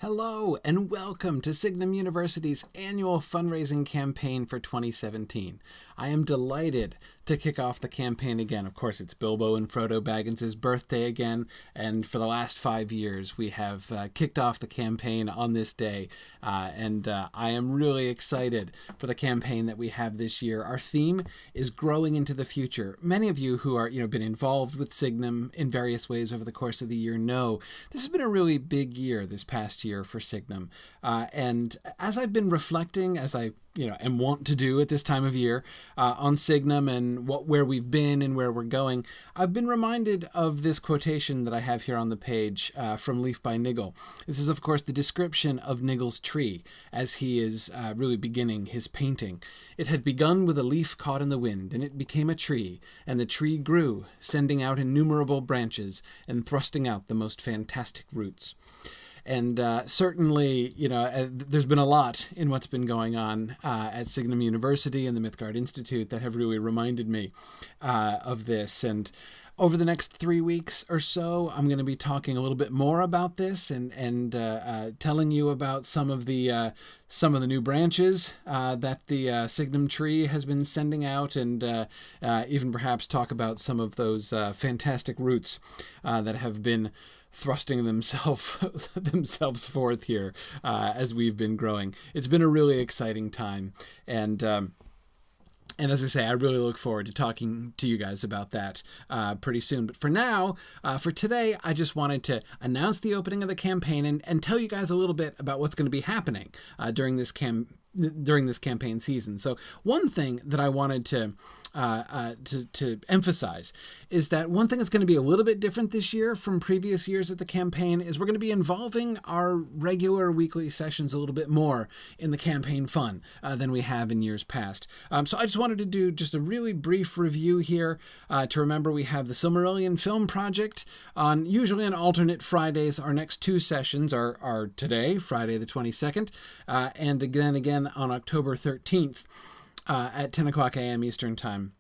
Hello and welcome to Signum University's Annual Fundraising Campaign for 2017. I am delighted to kick off the campaign again. Of course, it's Bilbo and Frodo Baggins' birthday again, and for the last 5 years we have kicked off the campaign on this day, and I am really excited for the campaign that we have this year. Our theme is growing into the future. Many of you who are been involved with Signum in various ways over the course of the year know this has been a really big year this past year for Signum, and as I've been reflecting, as I am wont to do at this time of year, on Signum and where we've been and where we're going, I've been reminded of this quotation that I have here on the page from Leaf by Nigel. This is, of course, the description of Nigel's tree as he is really beginning his painting. It had begun with a leaf caught in the wind, and it became a tree, and the tree grew, sending out innumerable branches and thrusting out the most fantastic roots. And certainly, there's been a lot in what's been going on at Signum University and the Mythgard Institute that have really reminded me of this. And over the next 3 weeks or so, I'm going to be talking a little bit more about this and telling you about some of the new branches that the Signum tree has been sending out, and even perhaps talk about some of those fantastic roots that have been thrusting themselves forth here as we've been growing. It's been a really exciting time, and as I say, I really look forward to talking to you guys about that pretty soon. But for now, for today, I just wanted to announce the opening of the campaign and tell you guys a little bit about what's going to be happening during this campaign season. So one thing that I wanted to emphasize is that one thing that's going to be a little bit different this year from previous years at the campaign is we're going to be involving our regular weekly sessions a little bit more in the campaign fun than we have in years past. So I just wanted to do just a really brief review here to remember we have the Silmarillion Film Project on usually on alternate Fridays. Our next two sessions are today, Friday the 22nd, and again on October 13th. At 10 o'clock a.m. Eastern Time.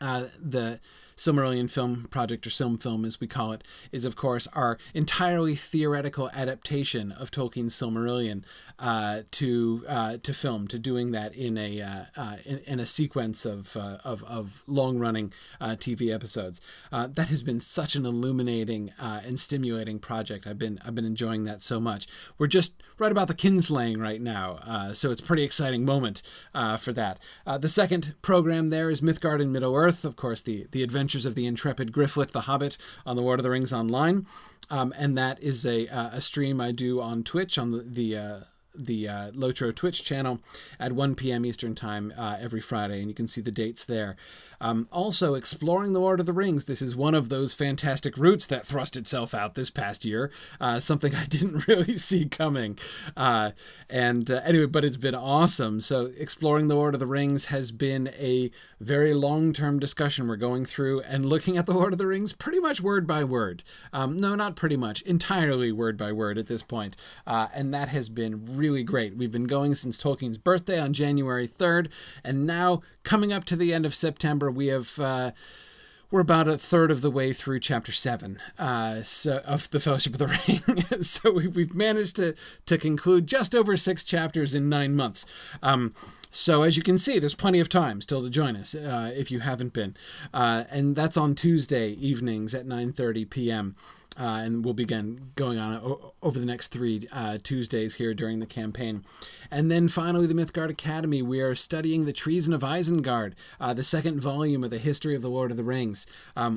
The Silmarillion Film Project, or Silm as we call it, is of course our entirely theoretical adaptation of Tolkien's Silmarillion to film, to doing that in a sequence of long-running TV episodes. That has been such an illuminating and stimulating project. I've been enjoying that so much. We're just right about the kinslaying right now, so it's a pretty exciting moment for that. The second program there is Mythgard in Middle-earth, of course, the Adventures of the Intrepid Grifflet the Hobbit on the Lord of the Rings Online, and that is a stream I do on Twitch, on the Lotro Twitch channel at 1 p.m. Eastern Time every Friday, and you can see the dates there. Also, Exploring the Lord of the Rings. This is one of those fantastic routes that thrust itself out this past year, something I didn't really see coming. Anyway, but it's been awesome. So Exploring the Lord of the Rings has been a very long-term discussion. We're going through and looking at the Lord of the Rings pretty much word by word. No, not pretty much, entirely word by word at this point. And that has been really great. We've been going since Tolkien's birthday on January 3rd, and now coming up to the end of September, we're about a third of the way through chapter 7 of the Fellowship of the Ring. So we've managed to conclude just over 6 chapters in 9 months. So as you can see, there's plenty of time still to join us if you haven't been. And that's on Tuesday evenings at 9:30 p.m. And we'll begin going on over the next 3 Tuesdays here during the campaign. And then finally, the Mythgard Academy. We are studying the Treason of Isengard, the second volume of the history of the Lord of the Rings,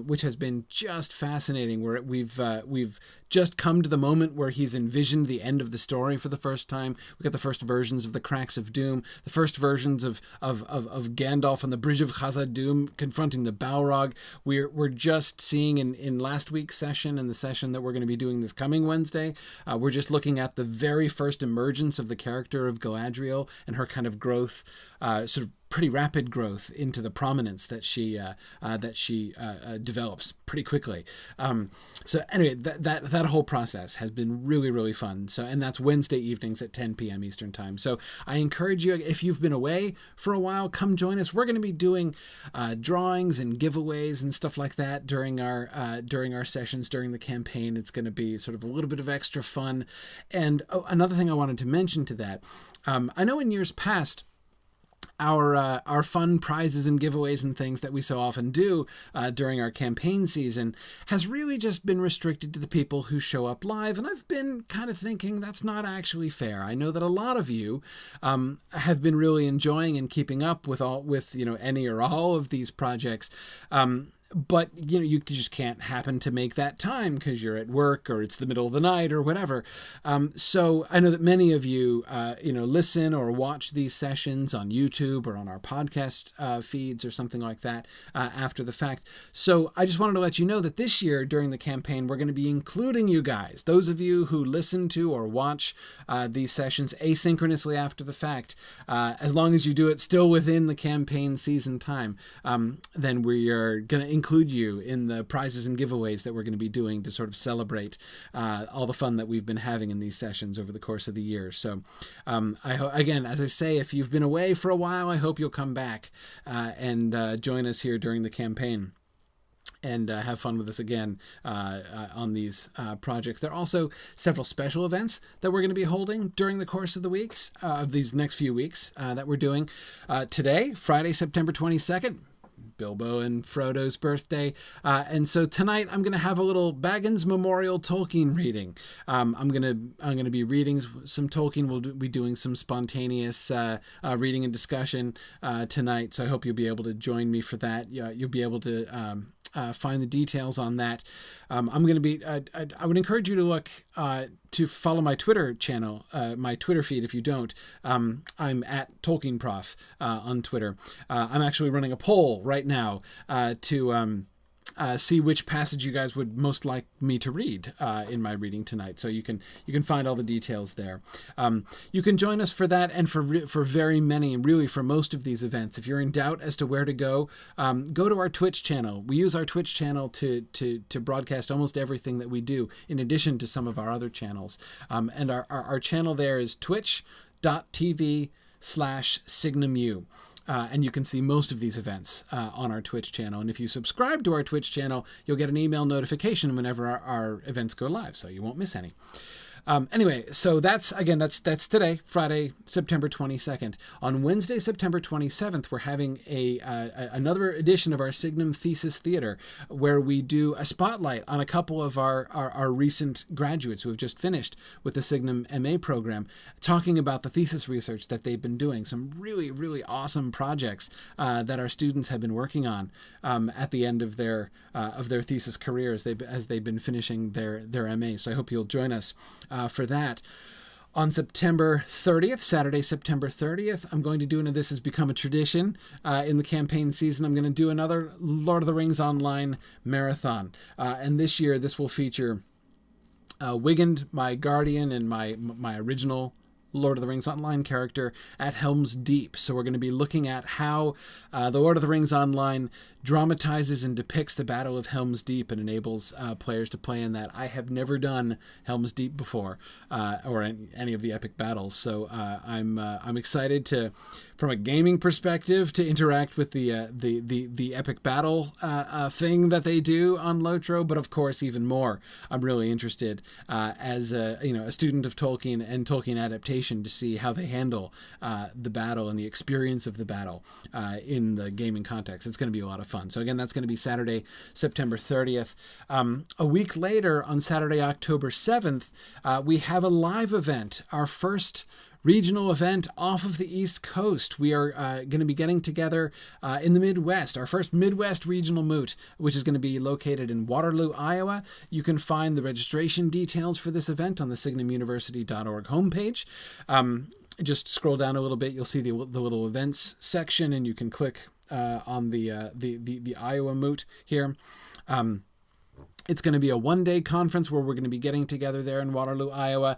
which has been just fascinating. We've just come to the moment where he's envisioned the end of the story for the first time. We got the first versions of the Cracks of Doom, the first versions of Gandalf on the Bridge of Khazad-dûm confronting the Balrog. We're just seeing in last week's session and the session that we're going to be doing this coming Wednesday, we're just looking at the very first emergence of the character of Galadriel and her kind of growth, sort of pretty rapid growth into the prominence that she develops pretty quickly. So anyway, that whole process has been really, really fun. So, and that's Wednesday evenings at 10 p.m. Eastern time. So I encourage you, if you've been away for a while, come join us. We're going to be doing drawings and giveaways and stuff like that during our sessions during the campaign. It's going to be sort of a little bit of extra fun. And another thing I wanted to mention to that, I know in years past, our fun prizes and giveaways and things that we so often do during our campaign season has really just been restricted to the people who show up live. And I've been kind of thinking that's not actually fair. I know that a lot of you have been really enjoying and keeping up with any or all of these projects. But, you just can't happen to make that time because you're at work or it's the middle of the night or whatever. So I know that many of you, listen or watch these sessions on YouTube or on our podcast feeds or something like that after the fact. So I just wanted to let you know that this year during the campaign, we're going to be including you guys, those of you who listen to or watch these sessions asynchronously after the fact, as long as you do it still within the campaign season time, then we are going to include you in the prizes and giveaways that we're going to be doing to sort of celebrate all the fun that we've been having in these sessions over the course of the year. So again, as I say, if you've been away for a while, I hope you'll come back and join us here during the campaign and have fun with us again on these projects. There are also several special events that we're going to be holding during the course of the weeks, of these next few weeks that we're doing. Today, Friday, September 22nd, Bilbo and Frodo's birthday. And so tonight I'm going to have a little Baggins Memorial Tolkien reading. I'm going to be reading some Tolkien. We'll be doing some spontaneous reading and discussion tonight. So I hope you'll be able to join me for that. You'll be able to find the details on that. I'm going to be, I would encourage you to look, to follow my Twitter channel, my Twitter feed if you don't. I'm at Tolkien Prof on Twitter. I'm actually running a poll right now to see which passage you guys would most like me to read in my reading tonight. So you can find all the details there. You can join us for that and for very many, and really for most of these events. If you're in doubt as to where to go to our Twitch channel. We use our Twitch channel to broadcast almost everything that we do, in addition to some of our other channels. And our channel there is twitch.tv/SignumU. And you can see most of these events on our Twitch channel. And if you subscribe to our Twitch channel, you'll get an email notification whenever our events go live, so you won't miss any. Anyway, so that's today, Friday, September 22nd. On Wednesday, September 27th, we're having another edition of our Signum Thesis Theater, where we do a spotlight on a couple of our recent graduates who have just finished with the Signum MA program, talking about the thesis research that they've been doing. Some really, really awesome projects that our students have been working on at the end of their thesis careers as they've been finishing their MA. So I hope you'll join us for that. On September 30th, Saturday, September 30th, I'm going to do, and this has become a tradition in the campaign season, I'm going to do another Lord of the Rings Online marathon. And this year, this will feature Wigand, my guardian, and my original Lord of the Rings Online character at Helm's Deep. So we're going to be looking at how the Lord of the Rings Online dramatizes and depicts the Battle of Helm's Deep and enables players to play in that. I have never done Helm's Deep before, or any of the epic battles, so I'm excited to, from a gaming perspective, to interact with the epic battle thing that they do on Lotro. But of course, even more, I'm really interested as a student of Tolkien and Tolkien adaptation to see how they handle the battle and the experience of the battle in the gaming context. It's going to be a lot of fun. So again, that's going to be Saturday, September 30th. A week later, on Saturday, October 7th, we have a live event, our first regional event off of the East Coast. We are going to be getting together in the Midwest, our first Midwest regional moot, which is going to be located in Waterloo, Iowa. You can find the registration details for this event on the signumuniversity.org homepage. Just scroll down a little bit, you'll see the little events section, and you can click on the Iowa moot here. It's going to be a one-day conference where we're going to be getting together there in Waterloo, Iowa,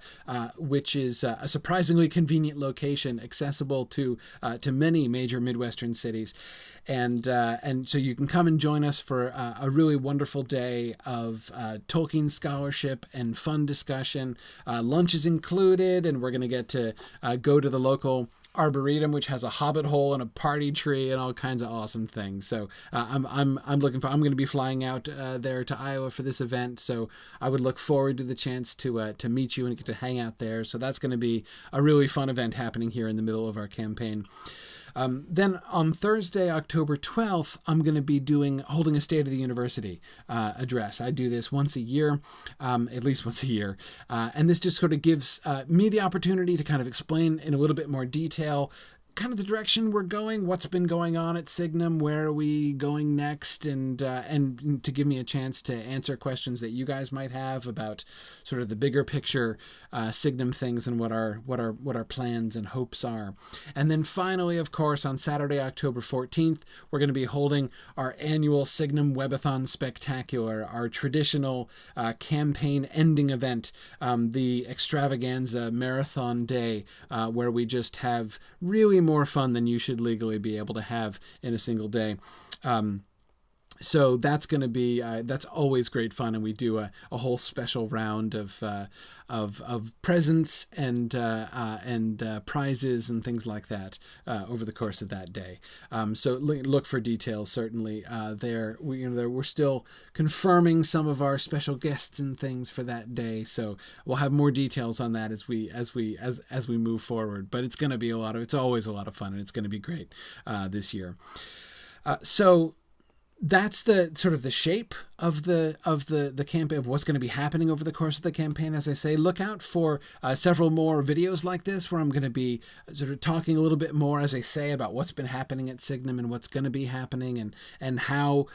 which is a surprisingly convenient location, accessible to many major Midwestern cities, and so you can come and join us for a really wonderful day of Tolkien scholarship and fun discussion. Lunch is included, and we're going to get to go to the local Arboretum, which has a hobbit hole and a party tree and all kinds of awesome things. So I'm looking for. I'm going to be flying out there to Iowa for this event. So I would look forward to the chance to meet you and get to hang out there. So that's going to be a really fun event happening here in the middle of our campaign. Then on Thursday, October 12th, I'm going to be holding a State of the University address. I do this once a year, at least once a year. And this just sort of gives me the opportunity to kind of explain in a little bit more detail kind of the direction we're going, what's been going on at Signum, where are we going next, and to give me a chance to answer questions that you guys might have about sort of the bigger picture Signum things and what our plans and hopes are. And then finally, of course, on Saturday, October 14th, we're going to be holding our annual Signum Webathon Spectacular, our traditional campaign ending event, the extravaganza marathon day, where we just have really more fun than you should legally be able to have in a single day. So that's going to be that's always great fun, and we do a whole special round of presents and prizes and things like that over the course of that day. So look for details certainly there. We're still confirming some of our special guests and things for that day, so we'll have more details on that as we move forward. But it's going to be it's always a lot of fun, and it's going to be great this year. So that's the sort of the shape of the campaign, of what's going to be happening over the course of the campaign. As I say, look out for several more videos like this, where I'm going to be sort of talking a little bit more, as I say, about what's been happening at Signum and what's going to be happening, and how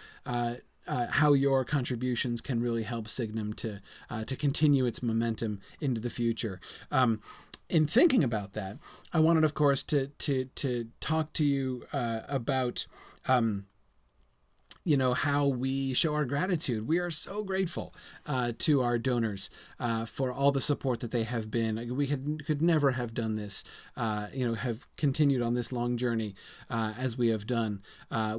your contributions can really help Signum to continue its momentum into the future. In thinking about that, I wanted, of course, to talk to you about how we show our gratitude. We are so grateful to our donors for all the support that they have been. We could never have done this, have continued on this long journey as we have done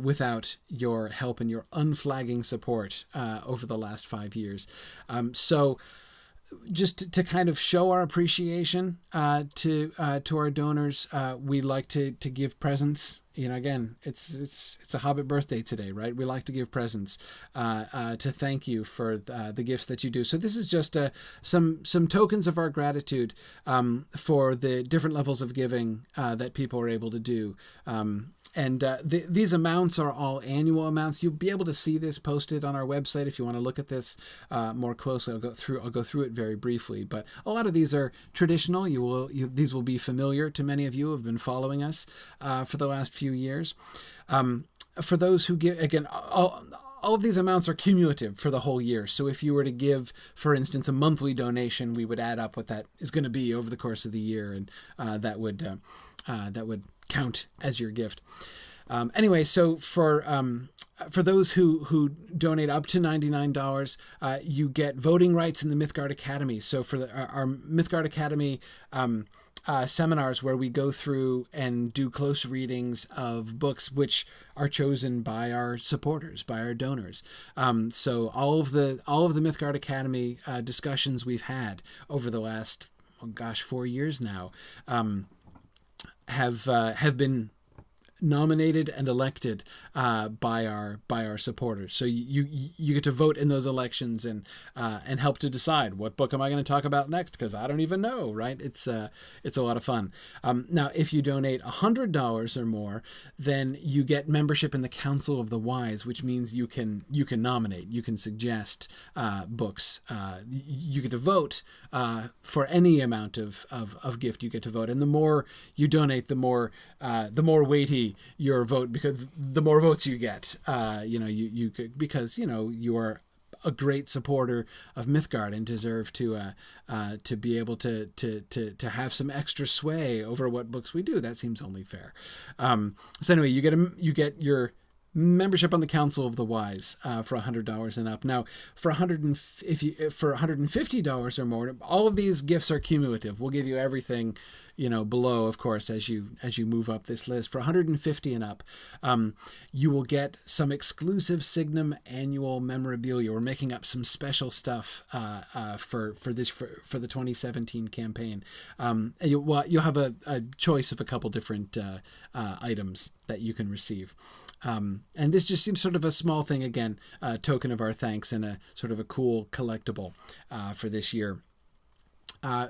without your help and your unflagging support over the last 5 years. So just to kind of show our appreciation to our donors, we like to give presents. Again, it's a Hobbit birthday today, right? We like to give presents to thank you for the gifts that you do. So this is just some tokens of our gratitude for the different levels of giving that people are able to do. And these amounts are all annual amounts. You'll be able to see this posted on our website if you want to look at this more closely. I'll go through it very briefly, but a lot of these are traditional. These will be familiar to many of you who have been following us for the last few years. For those who give, again, all of these amounts are cumulative for the whole year. So if you were to give, for instance, a monthly donation, we would add up what that is going to be over the course of the year, and that would count as your gift. Anyway, so for those who donate up to $99, you get voting rights in the Mythgard Academy. So for our Mythgard Academy seminars, where we go through and do close readings of books which are chosen by our supporters, by our donors. So all of the Mythgard Academy discussions we've had over the last 4 years now have been nominated and elected by our supporters. So you get to vote in those elections and help to decide what book am I going to talk about next, because I don't even know, right? It's a lot of fun. Now, if you donate $100 or more, then you get membership in the Council of the Wise, which means you can nominate, you can suggest books. You get to vote for any amount of gift. You get to vote, and the more you donate, the more weighty your vote, because the more votes you get, you could, because you are a great supporter of Mythgard and deserve to be able to have some extra sway over what books we do. That seems only fair. So anyway, you get your membership on the Council of the Wise for $100 and up. Now, for $150 or more, all of these gifts are cumulative. We'll give you everything, below, of course, as you move up this list. For $150 and up, you will get some exclusive Signum annual memorabilia. We're making up some special stuff for the 2017 campaign. You'll have a choice of a couple different items that you can receive. And this just seems sort of a small thing, again, a token of our thanks and a sort of a cool collectible for this year.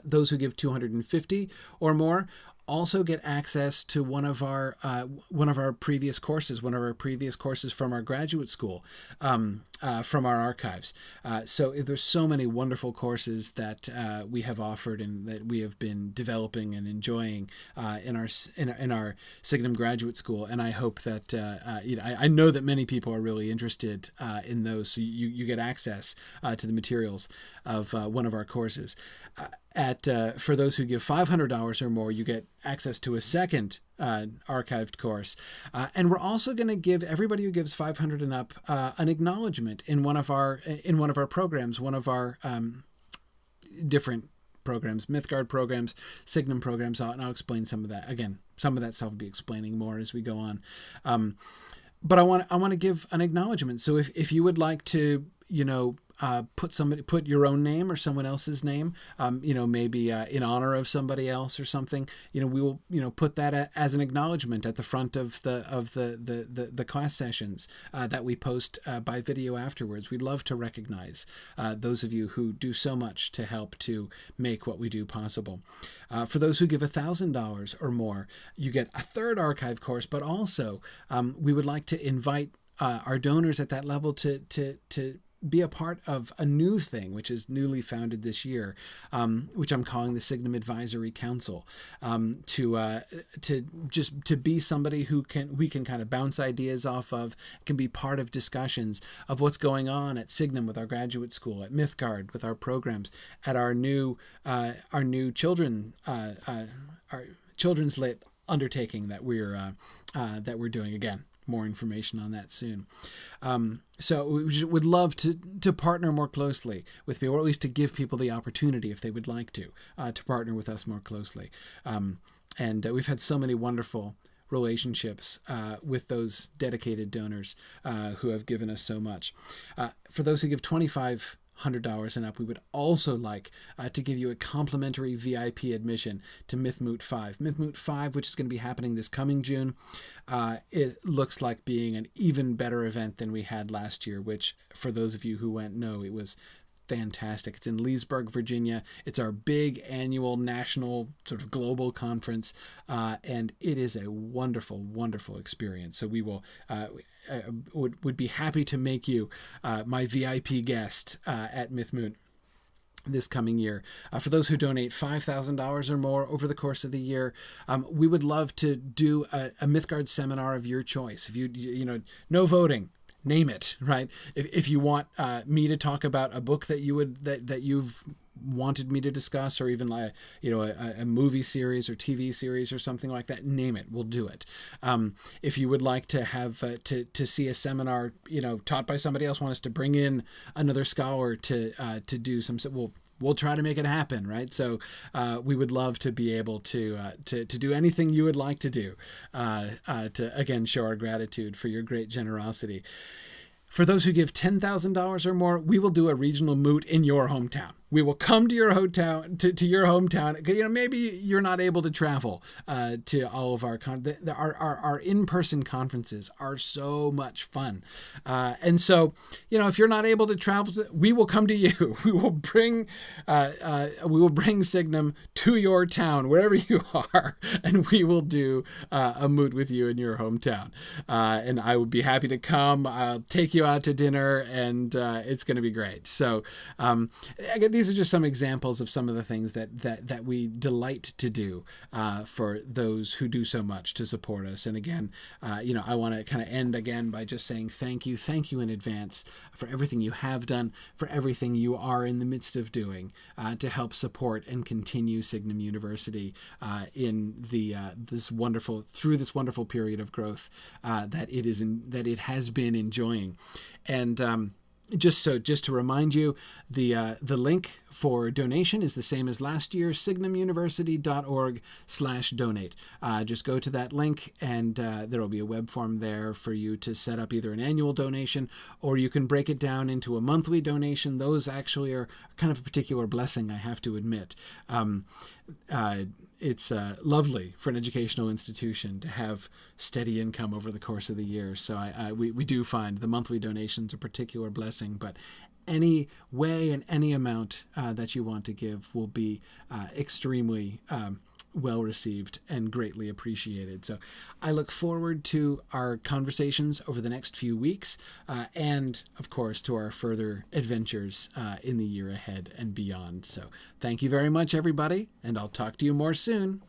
Those who give $250 or more also get access to one of our previous courses from our graduate school, from our archives. So there's so many wonderful courses that we have offered and that we have been developing and enjoying in our Signum graduate school. And I hope that I know that many people are really interested in those. So you get access to the materials of one of our courses. For those who give $500 or more, you get access to a second archived course, and we're also going to give everybody who gives $500 and up an acknowledgement in one of our programs, one of our different programs, Mythgard programs, Signum programs, and I'll explain some of that. Again, some of that stuff I'll be explaining more as we go on. But I want to give an acknowledgement. So if you would like to, put your own name or someone else's name, maybe in honor of somebody else or something, we will, put that as an acknowledgement at the front of the class sessions that we post by video afterwards. We'd love to recognize those of you who do so much to help to make what we do possible. For those who give $1,000 or more, you get a third archive course, but also we would like to invite our donors at that level to be a part of a new thing, which is newly founded this year, which I'm calling the Signum Advisory Council, to be somebody we can kind of bounce ideas off of, can be part of discussions of what's going on at Signum with our graduate school, at Mythgard with our programs, at our new children's lit undertaking that we're doing. Again, more information on that soon. So we would love to partner more closely with people, or at least to give people the opportunity, if they would like to partner with us more closely. And we've had so many wonderful relationships with those dedicated donors who have given us so much. For those who give $2,500 and up, we would also like to give you a complimentary VIP admission to MythMoot 5. MythMoot 5, which is going to be happening this coming June, it looks like being an even better event than we had last year, which, for those of you who went, know it was fantastic. It's in Leesburg, Virginia. It's our big annual national sort of global conference, and it is a wonderful, wonderful experience. So we will would be happy to make you my VIP guest at MythMoot this coming year. For those who donate $5,000 or more over the course of the year, we would love to do a Mythgard seminar of your choice. If no voting, name it, right? If you want me to talk about a book that you've wanted me to discuss, or even a movie series or TV series or something like that, name it, we'll do it. If you would like to have to see a seminar taught by somebody else, want us to bring in another scholar to do some, we'll try to make it happen, right? So we would love to be able to do anything you would like to do to again show our gratitude for your great generosity. For those who give $10,000 or more, we will do a regional moot in your hometown. We will come to your hometown, to your hometown. Maybe you're not able to travel to all of our in-person conferences are so much fun, and so if you're not able to travel, we will come to you. We will bring Signum to your town, wherever you are, and we will do a moot with you in your hometown. And I would be happy to come. I'll take you out to dinner, and it's going to be great. So again, these these are just some examples of some of the things that we delight to do for those who do so much to support us. And again, I want to kind of end again by just saying thank you in advance for everything you have done, for everything you are in the midst of doing to help support and continue Signum University in this wonderful period of growth that it has been enjoying. And just to remind you, the link for donation is the same as last year, signumuniversity.org/donate. Just go to that link, and there will be a web form there for you to set up either an annual donation, or you can break it down into a monthly donation. Those actually are kind of a particular blessing, I have to admit. It's lovely for an educational institution to have steady income over the course of the year. So we do find the monthly donations a particular blessing, but any way and any amount that you want to give will be extremely well received and greatly appreciated. So I look forward to our conversations over the next few weeks and, of course, to our further adventures in the year ahead and beyond. So thank you very much, everybody, and I'll talk to you more soon.